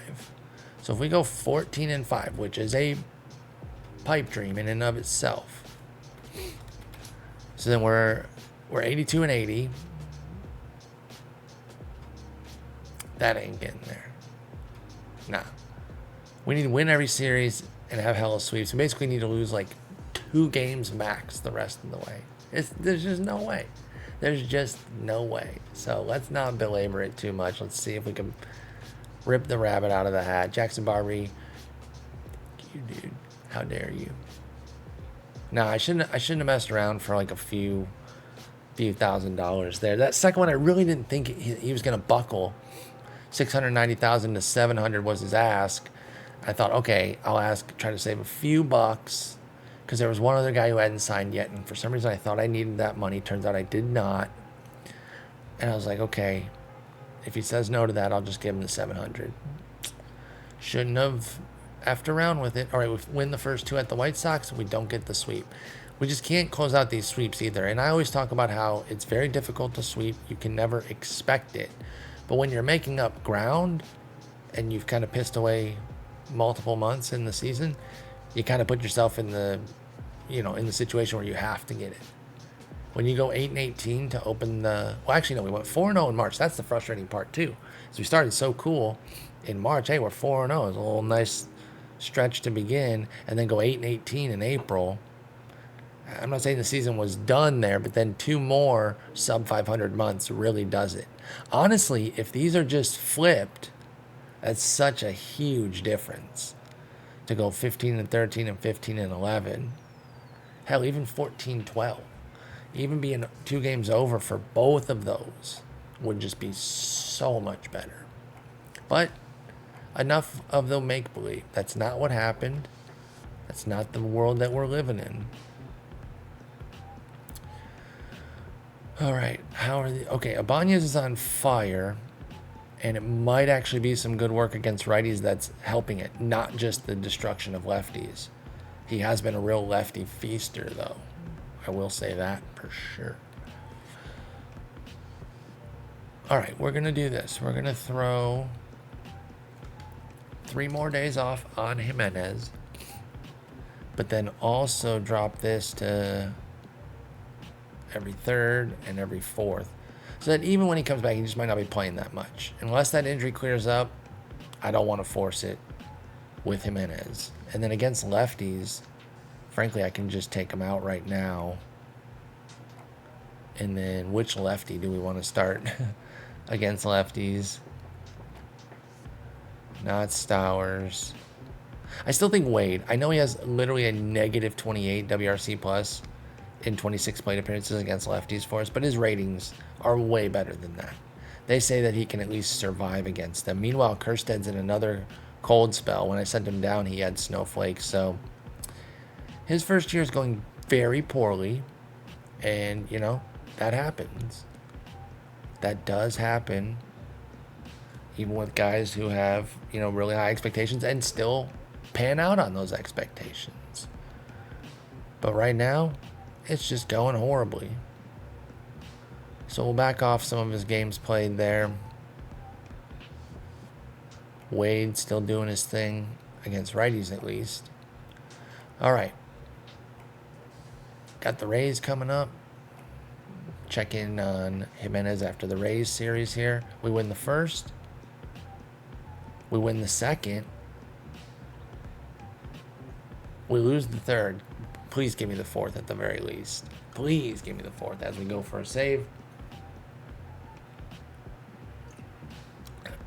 So if we go 14-5, which is a pipe dream in and of itself. So then we're 82-80. That ain't getting there. Nah. We need to win every series and have hella sweeps. We basically need to lose like 2 games max the rest of the way. There's just no way. There's just no way. So let's not belabor it too much. Let's see if we can rip the rabbit out of the hat. Jackson Barry, you dude, how dare you? No, I shouldn't have messed around for like a few $1,000s there. That second one, I really didn't think he was gonna buckle. 690,000 to 700 was his ask. I thought, okay, I'll try to save a few bucks. Because there was one other guy who hadn't signed yet, and for some reason I thought I needed that money. Turns out I did not. And I was like, okay, if he says no to that, I'll just give him the 700. Shouldn't have effed around with it. All right, we win the first 2 at the White Sox, we don't get the sweep. We just can't close out these sweeps either. And I always talk about how it's very difficult to sweep. You can never expect it. But when you're making up ground and you've kind of pissed away multiple months in the season, you kind of put yourself in the situation where you have to get it. When you go 8-18 to open the, well, actually no, we went 4-0 in March. That's the frustrating part too. So we started so cool in March. Hey, we're 4-0. It's a little nice stretch to begin, and then go 8-18 in April. I'm not saying the season was done there, but then 2 more sub 500 months really does it. Honestly, if these are just flipped, that's such a huge difference to go 15 and 13 and 15 and 11. Hell, even 14-12. Even being 2 games over for both of those would just be so much better. But enough of the make-believe. That's not what happened. That's not the world that we're living in. All right, how are the... Okay, Ibanez is on fire, and it might actually be some good work against righties that's helping it, not just the destruction of lefties. He has been a real lefty feaster, though. I will say that for sure. All right, we're going to do this. We're going to throw 3 more days off on Jimenez, but then also drop this to every 3rd and every 4th. So that even when he comes back, he just might not be playing that much. Unless that injury clears up, I don't want to force it with Jimenez. And then against lefties, frankly, I can just take him out right now. And then which lefty do we want to start against lefties? Not Stowers. I still think Wade. I know he has literally a negative 28 WRC plus in 26 plate appearances against lefties for us, but his ratings are way better than that. They say that he can at least survive against them. Meanwhile, Kersted's in another cold spell. When I sent him down, he had snowflakes. So his first year is going very poorly, and, you know, that happens. That does happen, even with guys who have, you know, really high expectations and still pan out on those expectations. But right now, it's just going horribly. So we'll back off some of his games played there. Wade still doing his thing against righties at least. All right. Got the Rays coming up. Check in on Jimenez after the Rays series here. We win the first. We win the second. We lose the third. Please give me the fourth at the very least. Please give me the fourth as we go for a save.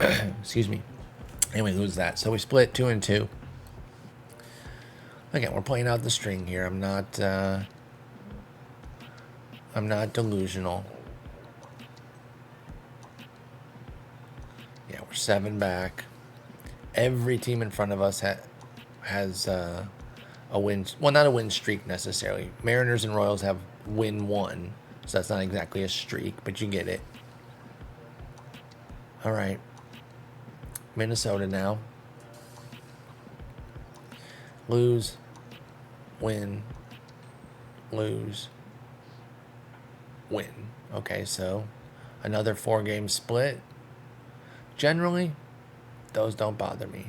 Excuse me. And we lose that. So we split 2-2. Again, we're playing out the string here. I'm not delusional. Yeah, we're 7 back. Every team in front of us has a win. Well, not a win streak necessarily. Mariners and Royals have win 1. So that's not exactly a streak, but you get it. All right. Minnesota now. Lose. Win. Lose. Win. Okay, so another 4-game split. Generally, those don't bother me.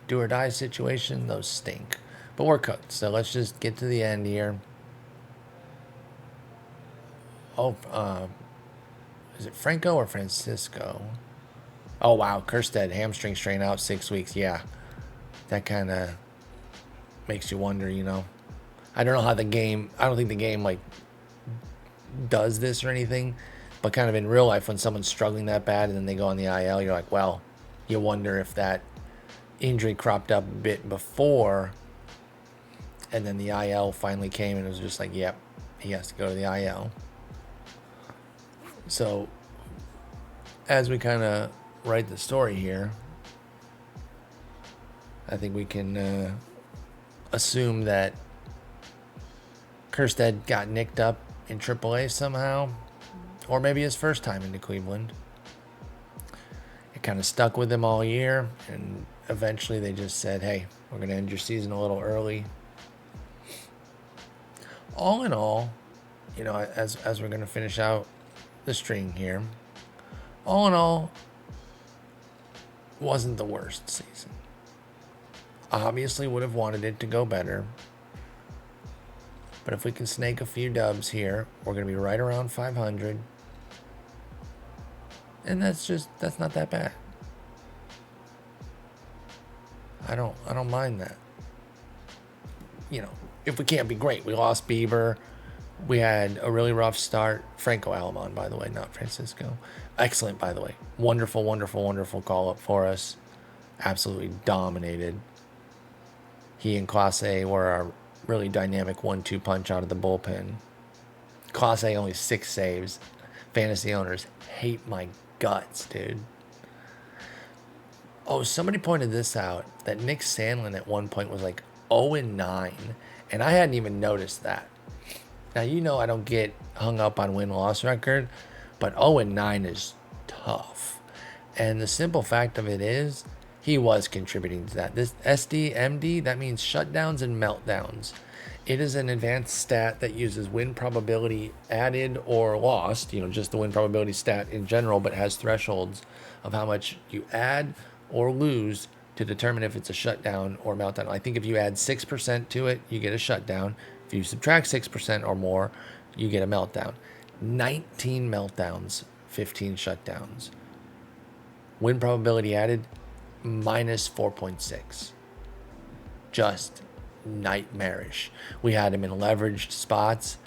Do or die situation, those stink. But we're cooked, so let's just get to the end here. Oh, is it Franco or Francisco? Oh, wow, Kerstead, hamstring strain out 6 weeks. Yeah, that kind of makes you wonder, you know. I don't know how I don't think the game, like, does this or anything, but kind of in real life when someone's struggling that bad and then they go on the IL, you're like, well, you wonder if that injury cropped up a bit before and then the IL finally came and it was just like, yep, he has to go to the IL. So as we kind of write the story here, I think we can assume that Kerstead got nicked up in AAA somehow, or maybe his first time into Cleveland. It kind of stuck with him all year, and eventually they just said, hey, we're going to end your season a little early. All in all, you know, as we're going to finish out the string here, all in all, wasn't the worst season. Obviously would have wanted it to go better. But if we can snake a few dubs here, we're going to be right around 500. And that's not that bad. I don't mind that. You know, if we can't be great. We lost Bieber. We had a really rough start. Franco Alamon, by the way, not Francisco. Excellent, by the way. Wonderful, wonderful, wonderful call up for us. Absolutely dominated. He and Clase were a really dynamic 1-2 punch out of the bullpen. Clase only 6 saves. Fantasy owners hate my guts, dude. Oh, somebody pointed this out, that Nick Sandlin at one point was like 0-9, and I hadn't even noticed that. Now, you know I don't get hung up on win-loss record, but 0-9 is tough. And the simple fact of it is, he was contributing to that. This SDMD, that means shutdowns and meltdowns. It is an advanced stat that uses win probability added or lost, just the win probability stat in general, but has thresholds of how much you add or lose to determine if it's a shutdown or meltdown. I think if you add 6% to it, you get a shutdown. If you subtract 6% or more, you get a meltdown. 19 meltdowns, 15 shutdowns. Win probability added, minus 4.6. Just nightmarish. We had him in leveraged spots.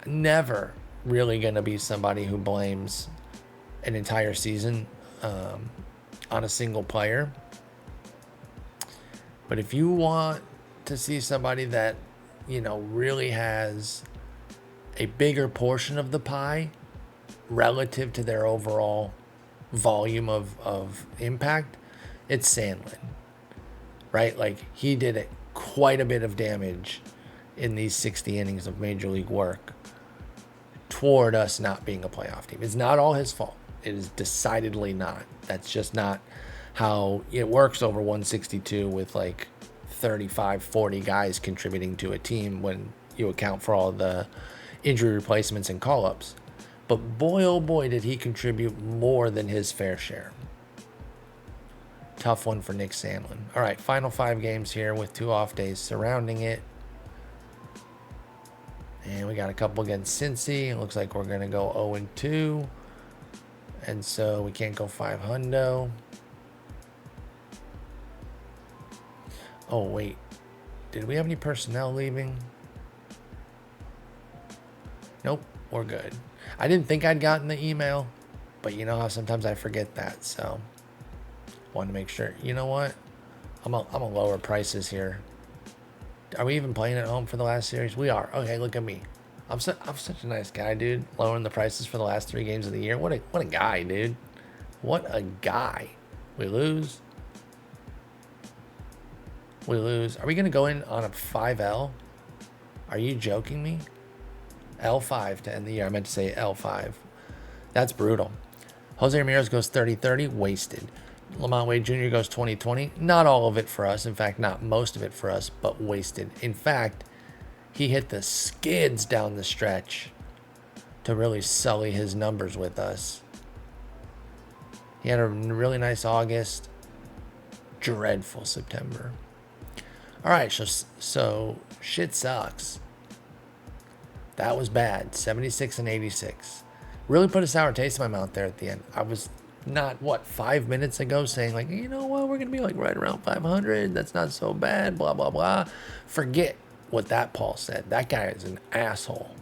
Never really going to be somebody who blames an entire season on a single player. But if you want to see somebody that, really has a bigger portion of the pie relative to their overall volume of impact, it's Sandlin, right? Like, he did quite a bit of damage in these 60 innings of Major League work toward us not being a playoff team. It's not all his fault. It is decidedly not. That's just not how it works over 162 with like 35, 40 guys contributing to a team when you account for all the injury replacements and call-ups. But boy, oh boy, did he contribute more than his fair share. Tough one for Nick Sandlin. All right, final 5 games here with 2 off days surrounding it. And we got a couple against Cincy. It looks like we're going to go 0-2. And so we can't go 500. Oh, wait. Did we have any personnel leaving? Nope, we're good. I didn't think I'd gotten the email, but you know how sometimes I forget that, so wanted to make sure. You know what? I'm gonna lower prices here. Are we even playing at home for the last series? We are. Okay, look at me. I'm such a nice guy, dude. Lowering the prices for the last 3 games of the year. What a guy, dude. What a guy. We lose. We lose. Are we going to go in on a 5L? Are you joking me? L5 to end the year. I meant to say L5. That's brutal. Jose Ramirez goes 30-30. Wasted. Lamont Wade Jr. goes 20-20. Not all of it for us. In fact, not most of it for us, but wasted. In fact, he hit the skids down the stretch to really sully his numbers with us. He had a really nice August. Dreadful September. All right, so shit sucks. That was bad. 76 and 86. Really put a sour taste in my mouth there at the end. I was not, 5 minutes ago saying, like, you know what, we're going to be like right around 500. That's not so bad, blah, blah, blah. Forget what that Paul said. That guy is an asshole.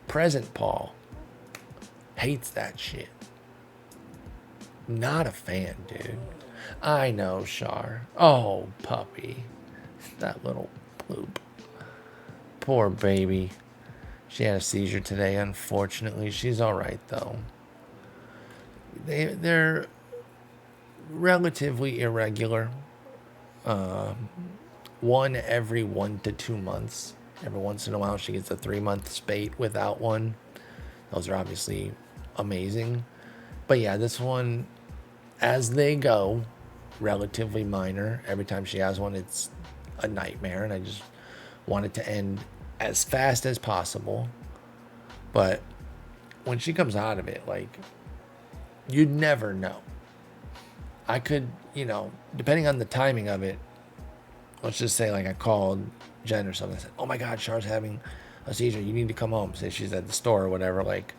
Present Paul hates that shit. Not a fan, dude. I know, Shar. Oh, puppy. That little bloop. Poor baby. She had a seizure today, unfortunately. She's all right, though. They're relatively irregular. One every 1 to 2 months. Every once in a while, she gets a 3-month spate without one. Those are obviously amazing. But yeah, this one, as they go, relatively minor. Every time she has one, it's a nightmare, and I just want it to end as fast as possible. But when she comes out of it, like, you'd never know. I could, depending on the timing of it, let's just say, like, I called Jen or something. I said, oh my God, Char's having a seizure. You need to come home. Say she's at the store or whatever, like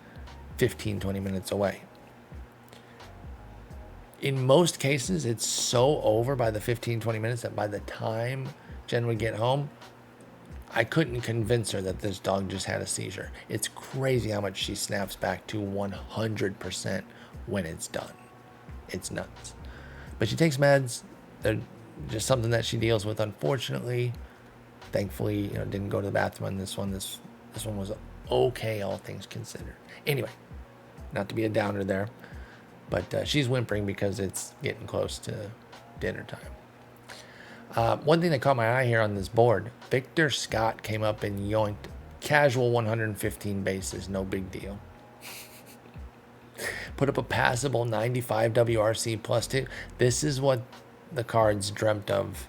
15, 20 minutes away. in most cases, it's so over by the 15, 20 minutes that by the time Jen would get home, I couldn't convince her that this dog just had a seizure. It's crazy how much she snaps back to 100% when it's done. It's nuts. But she takes meds. They're just something that she deals with, unfortunately. Thankfully, didn't go to the bathroom on this one. This one was okay, all things considered. Anyway, not to be a downer there, but she's whimpering because it's getting close to dinner time. One thing that caught my eye here on this board, Victor Scott came up and yoinked casual 115 bases, no big deal. Put up a passable 95 WRC +2. This is what the Cards dreamt of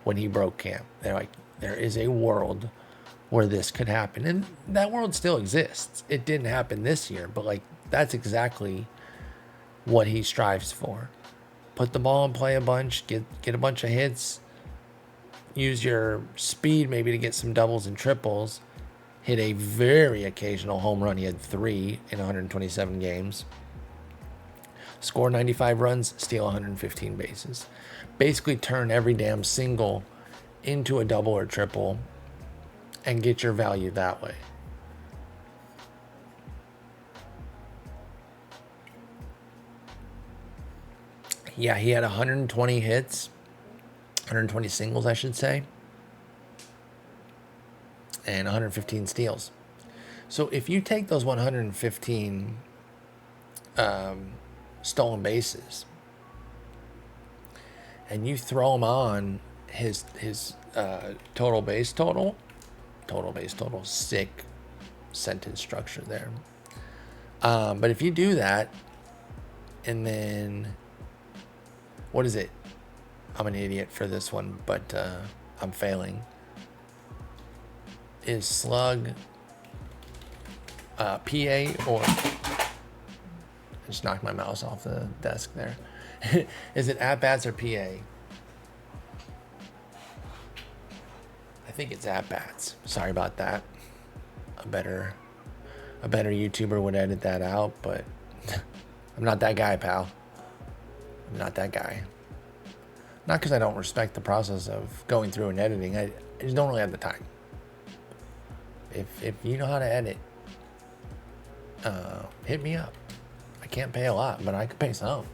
when he broke camp. They're like, there is a world where this could happen. And that world still exists. It didn't happen this year, but that's exactly what he strives for. Put the ball in play a bunch, get a bunch of hits, use your speed maybe to get some doubles and triples, hit a very occasional home run. He had 3 in 127 games. Score 95 runs, steal 115 bases. Basically turn every damn single into a double or triple and get your value that way. Yeah, he had 120 hits, 120 singles, I should say, and 115 steals. So if you take those 115 stolen bases and you throw them on his total base total, sick sentence structure there. But if you do that, and then what is it? I'm an idiot for this one, but I'm failing. Is slug PA or... I just knocked my mouse off the desk there. Is it at-bats or PA? I think it's at-bats. Sorry about that. A better YouTuber would edit that out, but I'm not that guy, pal. I'm not that guy. Not because I don't respect the process of going through and editing. I just don't really have the time. If you know how to edit, hit me up. I can't pay a lot, but I could pay some.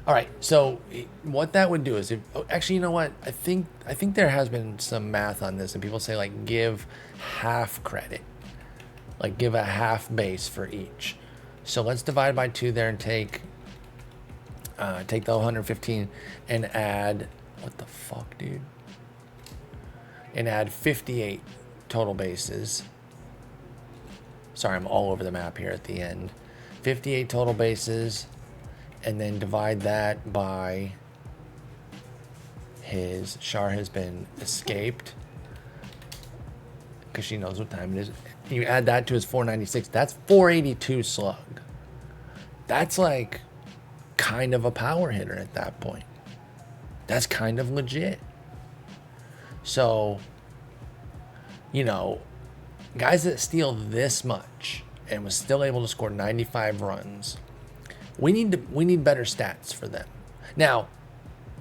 All right, so what that would do is, actually, you know what? I think there has been some math on this, and people say give half credit, give a half base for each. So let's divide by 2 there and take the 115 and add, what the fuck, dude? And add 58 total bases. Sorry, I'm all over the map here at the end. 58 total bases, and then divide that by his Char has been escaped, because she knows what time it is. You add that to his 496. That's 482 slug. That's kind of a power hitter at that point. That's kind of legit. So, guys that steal this much and was still able to score 95 runs, we need better stats for them. Now,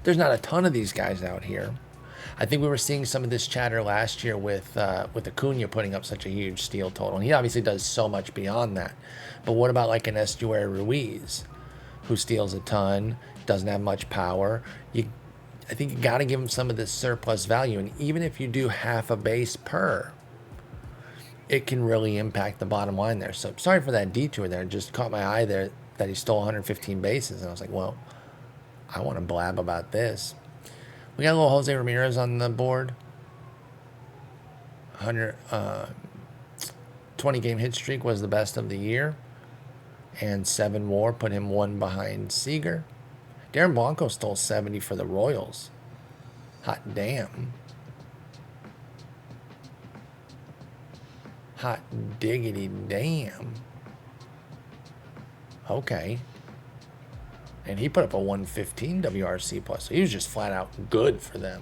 there's not a ton of these guys out here. I think we were seeing some of this chatter last year with Acuna putting up such a huge steal total, and he obviously does so much beyond that. But what about an Estuary Ruiz, who steals a ton, doesn't have much power? I think you got to give him some of this surplus value, and even if you do half a base per, it can really impact the bottom line there. So sorry for that detour there. It just caught my eye there that he stole 115 bases, and I was like, well, I want to blab about this. We got a little Jose Ramirez on the board. 20-game hit streak was the best of the year, and 7 more put him 1 behind Seager. Darren Blanco stole 70 for the Royals. Hot damn. Hot diggity damn. Okay. And he put up a 115 WRC plus. So he was just flat out good for them.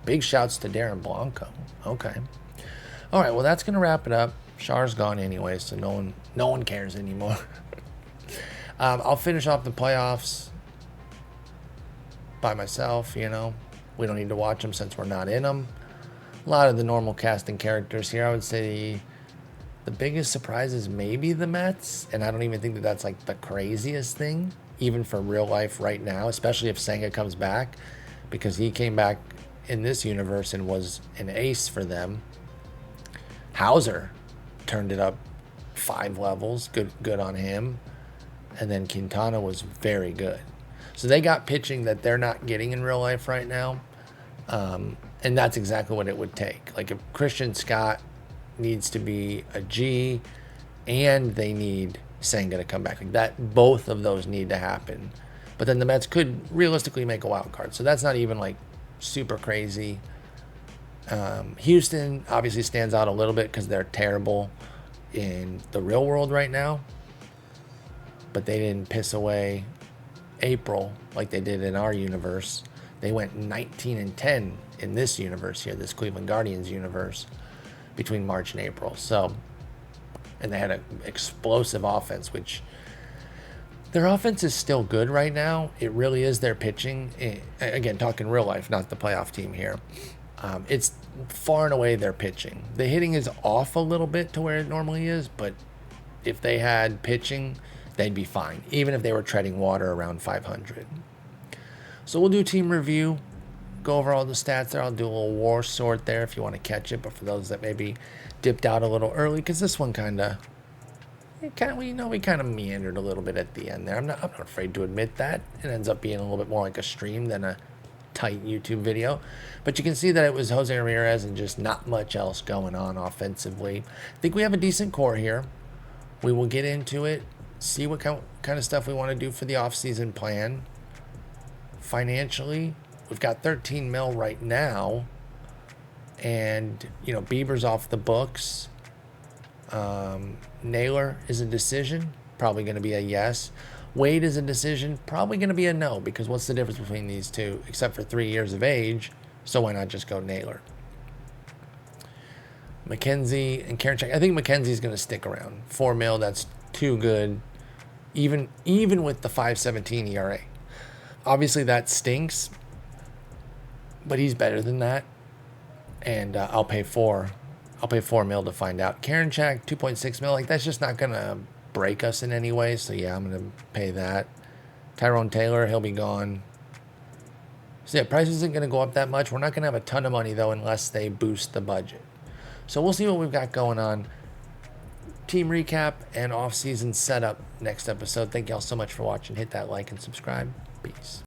Big shouts to Darren Blanco. Okay. All right, well, that's going to wrap it up. Char's gone anyway, so no one cares anymore. I'll finish off the playoffs by myself, you know. We don't need to watch them since we're not in them. A lot of the normal casting characters here. I would say the biggest surprise is maybe the Mets, and I don't even think that that's like the craziest thing, even for real life right now, especially if Senga comes back, because he came back in this universe and was an ace for them. Hauser turned it up 5 levels. Good on him. And then Quintana was very good. So they got pitching that they're not getting in real life right now. And that's exactly what it would take. Like if Christian Scott needs to be a G and they need Senga to come back. Like that, both of those need to happen. But then the Mets could realistically make a wild card. So that's not even like super crazy. Houston obviously stands out a little bit because they're terrible in the real world right now. But they didn't piss away April like they did in our universe. They went 19-10 in this universe here, this Cleveland Guardians universe, between March and April. So, and they had an explosive offense, which their offense is still good right now. It really is their pitching. Again, talking real life, not the playoff team here. It's far and away their pitching. The hitting is off a little bit to where it normally is, but if they had pitching, they'd be fine, even if they were treading water around 500. So we'll do team review, go over all the stats there. I'll do a little war sort there if you want to catch it, but for those that maybe dipped out a little early, because this one we kind of meandered a little bit at the end there. I'm not afraid to admit that. It ends up being a little bit more like a stream than a tight YouTube video, but you can see that it was Jose Ramirez and just not much else going on offensively. I think we have a decent core here. We will get into it, see what kind of stuff we want to do for the offseason plan. Financially, we've got 13 mil right now, and you know Bieber's off the books. Naylor is a decision, probably going to be a yes. Wade is a decision, probably going to be a no, because what's the difference between these two except for 3 years of age? So why not just go Naylor? McKenzie and Karinchak. I think McKenzie's going to stick around. 4 mil, that's too good, even with the 5.17 ERA. Obviously that stinks, but he's better than that, and I'll pay 4 mil to find out. Karinchak 2.6 mil, like that's just not gonna break us in any way. So yeah, I'm gonna pay that. Tyrone Taylor, he'll be gone. So yeah, price isn't gonna go up that much. We're not gonna have a ton of money though unless they boost the budget. So we'll see what we've got going on. Team recap and off-season setup next episode. Thank y'all so much for watching. Hit that like and subscribe. Peace.